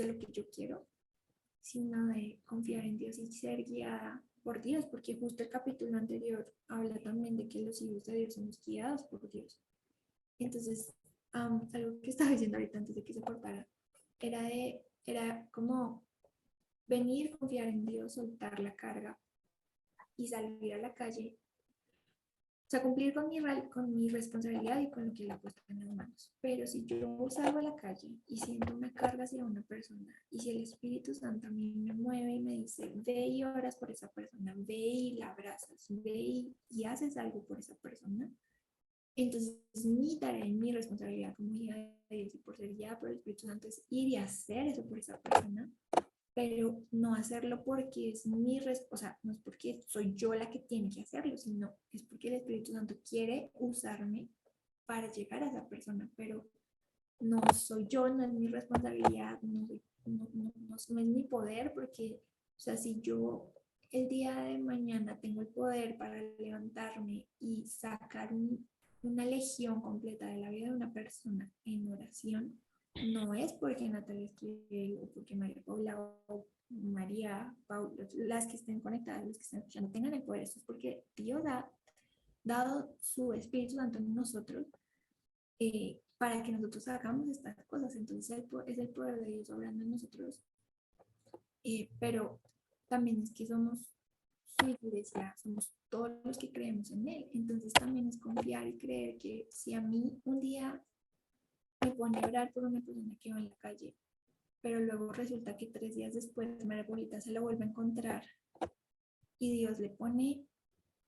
lo que yo quiero, sino de confiar en Dios y ser guiada por Dios, porque justo el capítulo anterior habla también de que los hijos de Dios somos guiados por Dios. Entonces, algo que estaba diciendo ahorita antes de que se cortara, era como venir, confiar en Dios, soltar la carga y salir a la calle. O sea, cumplir con mi responsabilidad y con lo que le ha puesto en las manos. Pero si yo salgo a la calle y siento una carga hacia una persona, y si el Espíritu Santo a mí me mueve y me dice, ve y oras por esa persona, ve y la abrazas, ve y haces algo por esa persona, entonces mi tarea y mi responsabilidad como hija de Dios y por ser guiada por el Espíritu Santo es ir y hacer eso por esa persona, pero no hacerlo porque es o sea, no es porque soy yo la que tiene que hacerlo, sino es porque el Espíritu Santo quiere usarme para llegar a esa persona, pero no soy yo, no es mi responsabilidad, no es mi poder, porque, o sea, si yo el día de mañana tengo el poder para levantarme y sacar una legión completa de la vida de una persona en oración, no es porque Natalia Esquivel o porque María Paula o María Paula, las que estén conectadas, los que estén escuchando, tengan el poder. Eso es porque Dios ha dado su Espíritu Santo en nosotros para que nosotros hagamos estas cosas. Entonces es el poder de Dios obrando en nosotros, pero también es que somos su iglesia, somos todos los que creemos en Él. Entonces también es confiar y creer que si a mí un día me pone a orar por una persona que va en la calle, pero luego resulta que 3 días después María Paulita se lo vuelve a encontrar y Dios le pone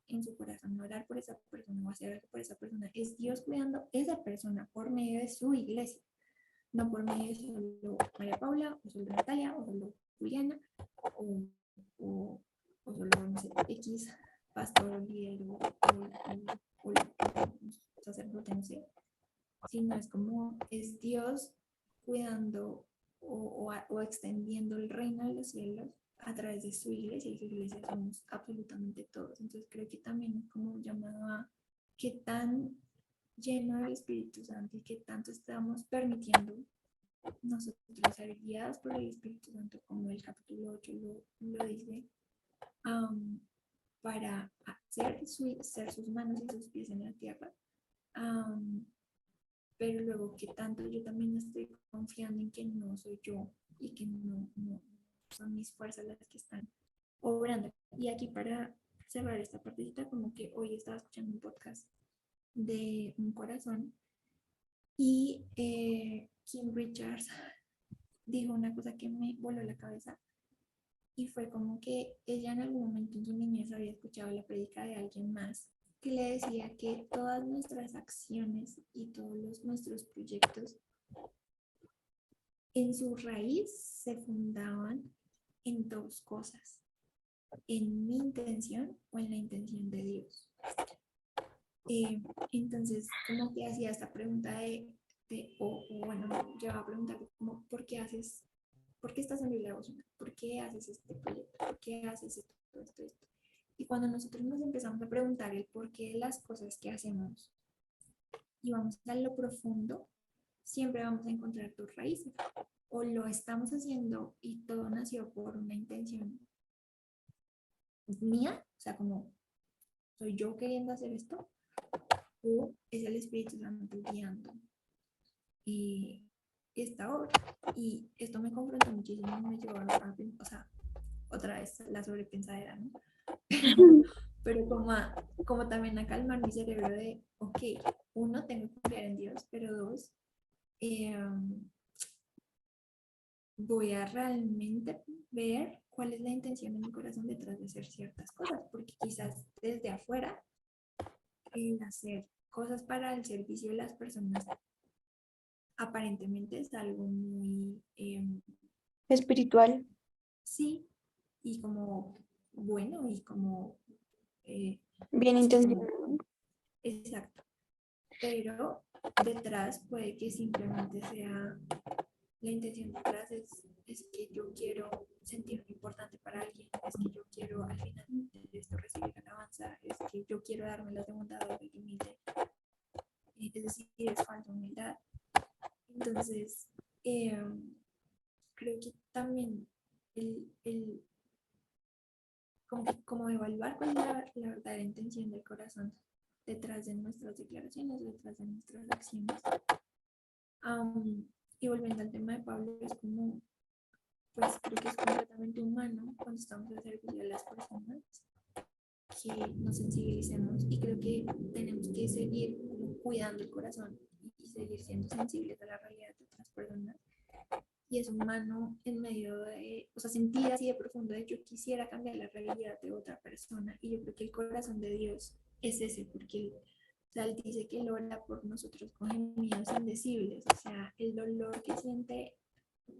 en su corazón orar por esa persona o hacer algo por esa persona, es Dios cuidando a esa persona por medio de su iglesia, no por medio de solo María Paula, o solo Natalia, o solo Juliana, o, o, o solo, no sé, X pastor, líder, o sacerdote, no sé, sino es como es Dios cuidando o extendiendo el reino de los cielos a través de su iglesia, y su iglesia somos absolutamente todos. Entonces creo que también es como un llamado a qué tan lleno del Espíritu Santo y qué tanto estamos permitiendo nosotros ser guiados por el Espíritu Santo, como el capítulo 8 lo dice, um, para ser sus manos y sus pies en la tierra. Um, pero luego que tanto yo también estoy confiando en que no soy yo y que no son mis fuerzas las que están obrando. Y aquí para cerrar esta partecita, como que hoy estaba escuchando un podcast de Un Corazón y Kim Richards dijo una cosa que me voló la cabeza y fue como que ella en algún momento en su niñez había escuchado la prédica de alguien más que le decía que todas nuestras acciones y todos nuestros proyectos en su raíz se fundaban en dos cosas, en mi intención o en la intención de Dios. Entonces, como que hacía esta pregunta o bueno, yo a preguntar como, ¿por qué estás en Biblia Devocional? ¿Por qué haces este proyecto? ¿Por qué haces esto? Y cuando nosotros nos empezamos a preguntar el por qué de las cosas que hacemos y vamos a lo profundo, siempre vamos a encontrar tus raíces. O lo estamos haciendo y todo nació por una intención mía, o sea, como soy yo queriendo hacer esto, o es el Espíritu Santo guiando esta obra. Y esto me confrontó muchísimo, me llevó o sea, otra vez la sobrepensadera, ¿no? Pero como también a calmar mi cerebro de, ok, uno, tengo que confiar en Dios, pero dos, voy a realmente ver cuál es la intención en mi corazón detrás de hacer ciertas cosas, porque quizás desde afuera el hacer cosas para el servicio de las personas aparentemente es algo muy, Espiritual. sí, y como bueno, y como, Bien sí, como, intencionado. exacto, pero detrás puede que simplemente sea, la intención detrás es que yo quiero sentirme importante para alguien, es que yo quiero al final de esto recibir alabanza, es que yo quiero darme las de bondad y humilde, es decir, es falsa humildad. Entonces, eh, creo que también el como evaluar cuál es la verdadera intención del corazón detrás de nuestras declaraciones, detrás de nuestras acciones. Y volviendo al tema de Pablo, es como, pues creo que es completamente humano cuando estamos al servicio de las personas que nos sensibilicemos y creo que tenemos que seguir cuidando el corazón y seguir siendo sensibles a la realidad de otras personas y es humano en medio de, o sea, sentir así de profundo de yo quisiera cambiar la realidad de otra persona y yo creo que el corazón de Dios es ese, porque él, o sea, él dice que él ora por nosotros con gemidos indecibles, o sea, el dolor que siente,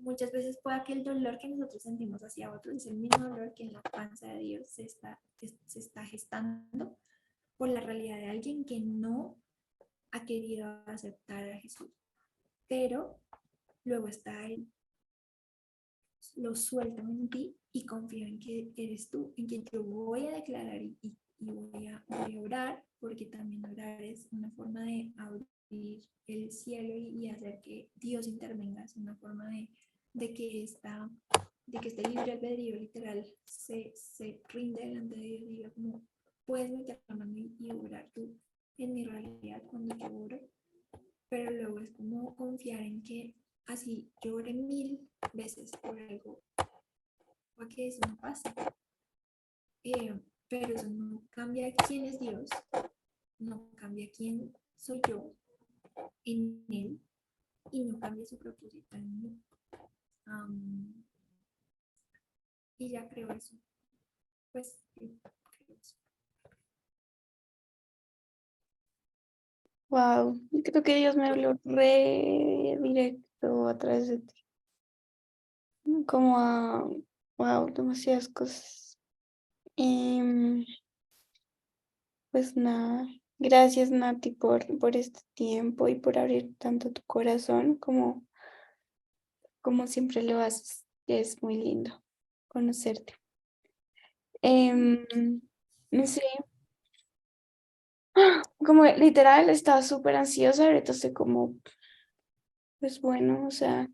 muchas veces puede que el dolor que nosotros sentimos hacia otros es el mismo dolor que en la panza de Dios se está gestando por la realidad de alguien que no ha querido aceptar a Jesús, pero luego está él lo suelto en ti y confío en que eres tú, en que yo voy a declarar voy a orar, porque también orar es una forma de abrir el cielo y hacer que Dios intervenga, es una forma de que de que este libre albedrío literal se rinde delante de Dios y diga como, puedes meter la mano y orar tú en mi realidad cuando yo oro, pero luego es como confiar en que así yo oré 1000 veces por algo para que eso no pase. Pero eso no cambia quién es Dios, no cambia quién soy yo en Él y no cambia su propósito en mí. Y ya creo eso. Pues sí, creo eso. Wow, yo creo que Dios me habló re directo a través de ti. Como a, wow, demasiadas cosas. Y pues nada, gracias Nati por este tiempo y por abrir tanto tu corazón como siempre lo haces. Es muy lindo conocerte. Em, no sé, como literal estaba súper ansiosa, ahorita estoy como, pues bueno, o sea,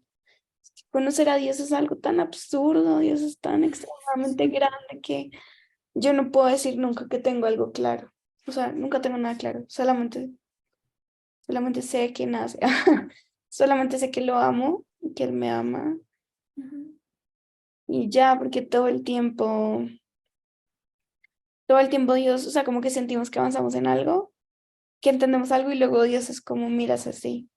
conocer a Dios es algo tan absurdo, Dios es tan extremadamente grande que yo no puedo decir nunca que tengo algo claro. O sea, nunca tengo nada claro, solamente sé que nace, solamente sé que lo amo, que Él me ama Ujú. y ya, porque todo el tiempo Dios, o sea, como que sentimos que avanzamos en algo, que entendemos algo y luego Dios es como miras así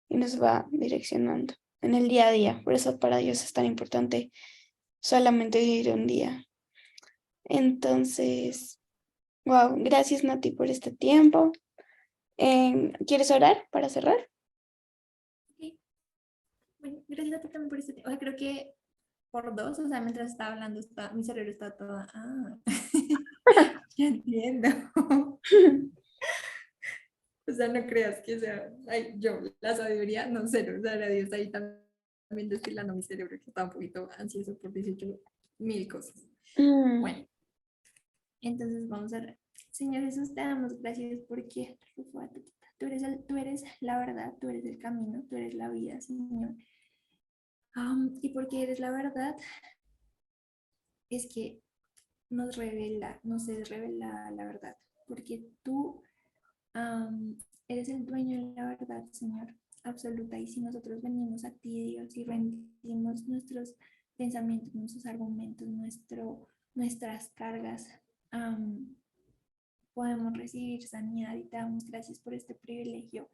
y nos va direccionando en el día a día. Por eso para Dios es tan importante solamente vivir un día. Entonces, wow, gracias Nati por este tiempo. ¿Quieres orar para cerrar? Ok. Bueno, gracias a ti también por este tiempo. O sea, creo que por dos, o sea, mientras estaba hablando, mi cerebro está todo, ya entiendo. O sea, no creas que sea, ay, yo, la sabiduría, no sé, o sea, era Dios ahí también destilando mi cerebro que estaba un poquito ansioso por 18.000 cosas. Mm, Bueno, entonces vamos a ver. Señor Jesús, te damos gracias porque tú eres la verdad, tú eres el camino, tú eres la vida, Señor. Y porque eres la verdad, es que nos es revelada la verdad, porque tú eres el dueño de la verdad, Señor, absoluta. Y si nosotros venimos a ti, Dios, y rendimos nuestros pensamientos, nuestros argumentos, nuestras cargas, um, podemos recibir sanidad y te damos gracias por este privilegio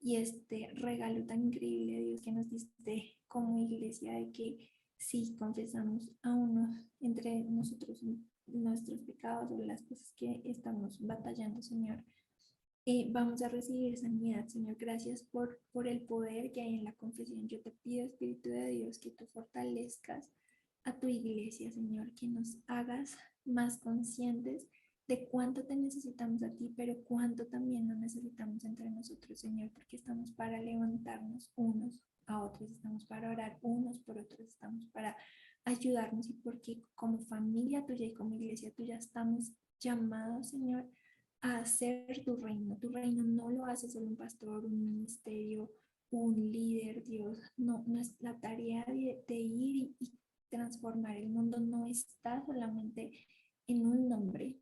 y este regalo tan increíble, Dios, que nos diste como iglesia, de que si confesamos a uno entre nosotros nuestros pecados o las cosas que estamos batallando, Señor, vamos a recibir sanidad, Señor. Gracias por el poder que hay en la confesión. Yo te pido, Espíritu de Dios, que tú fortalezcas a tu iglesia, Señor, que nos hagas más conscientes de cuánto te necesitamos a ti, pero cuánto también nos necesitamos entre nosotros, Señor, porque estamos para levantarnos unos a otros, estamos para orar unos por otros, estamos para ayudarnos y porque como familia tuya y como iglesia tuya estamos llamados, Señor, a hacer tu reino. Tu reino no lo hace solo un pastor, un ministerio, un líder, Dios. No, no es la tarea de ir y transformar el mundo, no está solamente en un nombre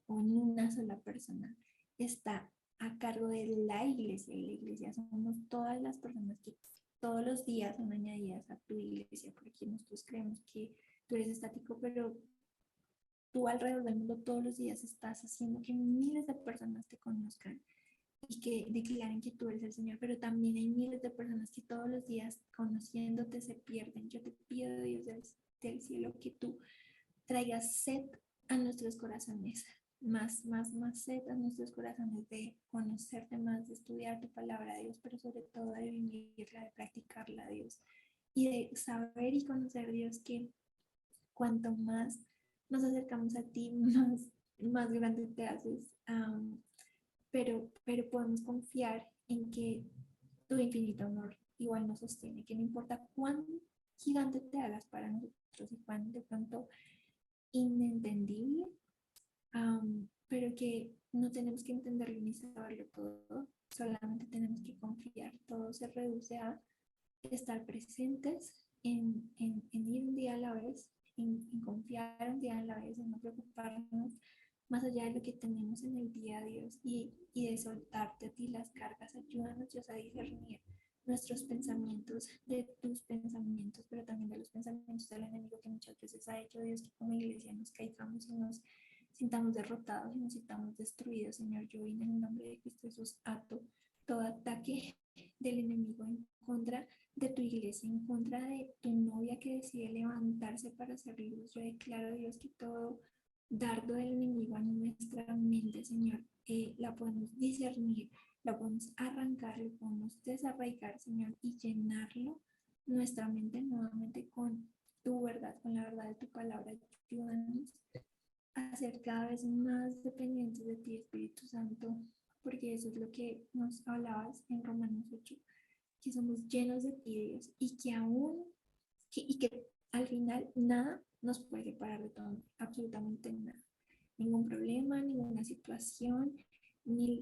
o en una sola persona, está a cargo de la iglesia, y la iglesia somos todas las personas que todos los días son añadidas a tu iglesia, porque nosotros creemos que tú eres estático, pero tú alrededor del mundo todos los días estás haciendo que miles de personas te conozcan y que declaren que tú eres el Señor, pero también hay miles de personas que todos los días conociéndote se pierden. Yo te pido, Dios del cielo, que tú traigas sed a nuestros corazones, más sed a nuestros corazones de conocerte más, de estudiar tu palabra, Dios, pero sobre todo de vivirla, de practicarla, Dios, y de saber y conocer, Dios, que cuanto más nos acercamos a ti, más grande te haces, pero podemos confiar en que tu infinito amor igual nos sostiene, que no importa cuán gigante te hagas para nosotros y cuán de pronto inentendible, pero que no tenemos que entenderlo ni saberlo todo, solamente tenemos que confiar. Todo se reduce a estar presentes en ir un día a la vez, en confiar un día a la vez, en no preocuparnos más allá de lo que tenemos en el día a Dios y de soltarte a ti las cargas. Ayúdanos, Dios, a discernir nuestros pensamientos de tus pensamientos, pero también de los pensamientos del enemigo que muchas veces ha hecho, Dios, que como iglesia nos caigamos y nos sintamos derrotados y nos sintamos destruidos. Señor, yo en el nombre de Cristo Jesús ato todo ataque del enemigo en contra de tu iglesia, en contra de tu novia que decide levantarse para hacer luz. Yo declaro, Dios, que todo dardo del enemigo a nuestra mente, Señor, la podemos discernir, la podemos arrancar, lo podemos desarraigar, Señor, y llenarlo nuestra mente nuevamente con tu verdad, con la verdad de tu palabra. Ayúdanos a ser cada vez más dependientes de ti, Espíritu Santo, porque eso es lo que nos hablabas en Romanos 8, que somos llenos de ti, Dios, y que aún, y que al final nada nos puede separar de todo, absolutamente nada. Ningún problema, ninguna situación, ni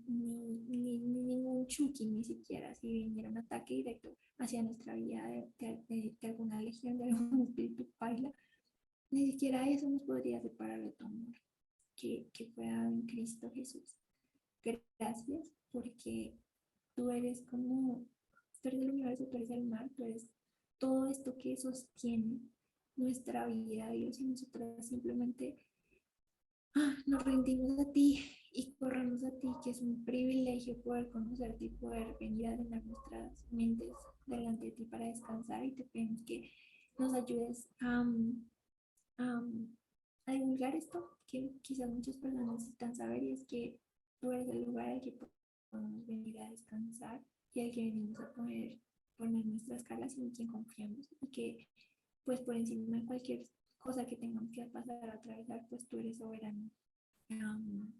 ningún chuki, ni siquiera si viniera un ataque directo hacia nuestra vida de alguna legión, de algún espíritu paila, ni siquiera eso nos podría separar de tu amor, que fue dado en Cristo Jesús. Gracias porque tú eres como, tú eres el universo, tú eres el mar, tú eres todo esto que sostiene nuestra vida, Dios, y nosotros simplemente nos rendimos a ti y corremos a ti, que es un privilegio poder conocerte y poder venir a llenar nuestras mentes delante de ti para descansar, y te pedimos que nos ayudes a, a divulgar esto que quizás muchas personas necesitan saber, y es que tú eres el lugar al que podemos venir a descansar y al que venimos a poner nuestras cargas y en quien confiamos, y que pues por encima de cualquier cosa que tengamos que pasar a atravesar, pues tú eres soberano.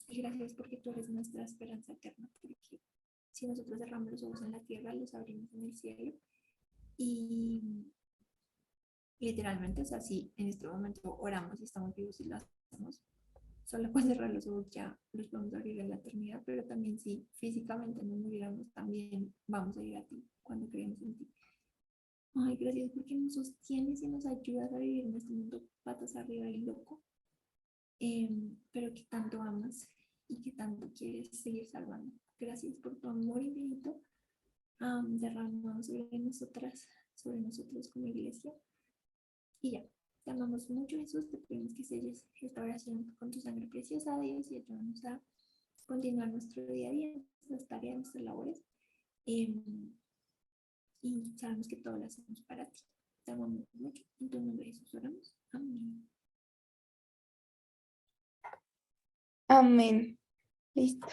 Y gracias porque tú eres nuestra esperanza eterna, porque si nosotros cerramos los ojos en la tierra, los abrimos en el cielo. Y literalmente, o sea, si en este momento oramos y estamos vivos y lo hacemos, solo con cerrar los ojos ya los podemos abrir a la eternidad, pero también si físicamente nos muriéramos, también vamos a ir a ti cuando creemos en ti. Ay, gracias porque nos sostienes y nos ayudas a vivir en este mundo patas arriba y loco, pero que tanto amas y que tanto quieres seguir salvando. Gracias por tu amor infinito, derramado sobre nosotros como iglesia. Y ya, te amamos mucho, Jesús. Te pedimos que selles esta oración con tu sangre preciosa, Dios, y ayúdanos a continuar nuestro día a día, nuestras tareas, nuestras labores. Y sabemos que todo lo hacemos para ti. te amamos mucho. En tu nombre Jesús oramos. Amén. Amén. Listo.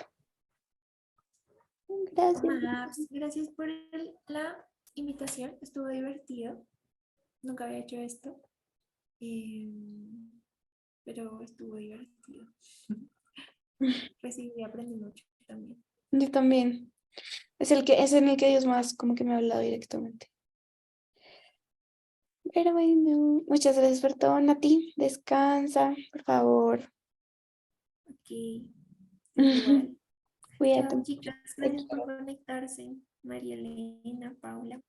Gracias. Maps, gracias por la invitación. Estuvo divertido. Nunca había hecho esto. Pero estuvo divertido. Recibí y aprendí mucho también. Yo también. Es en el que Dios más como que me ha hablado directamente. Pero bueno, muchas gracias por todo, Nati. Descansa, por favor. Ok. Igual. Cuídate Chao, mucho. chicas. Te Gracias por quiero. conectarse. María Elena, Paula.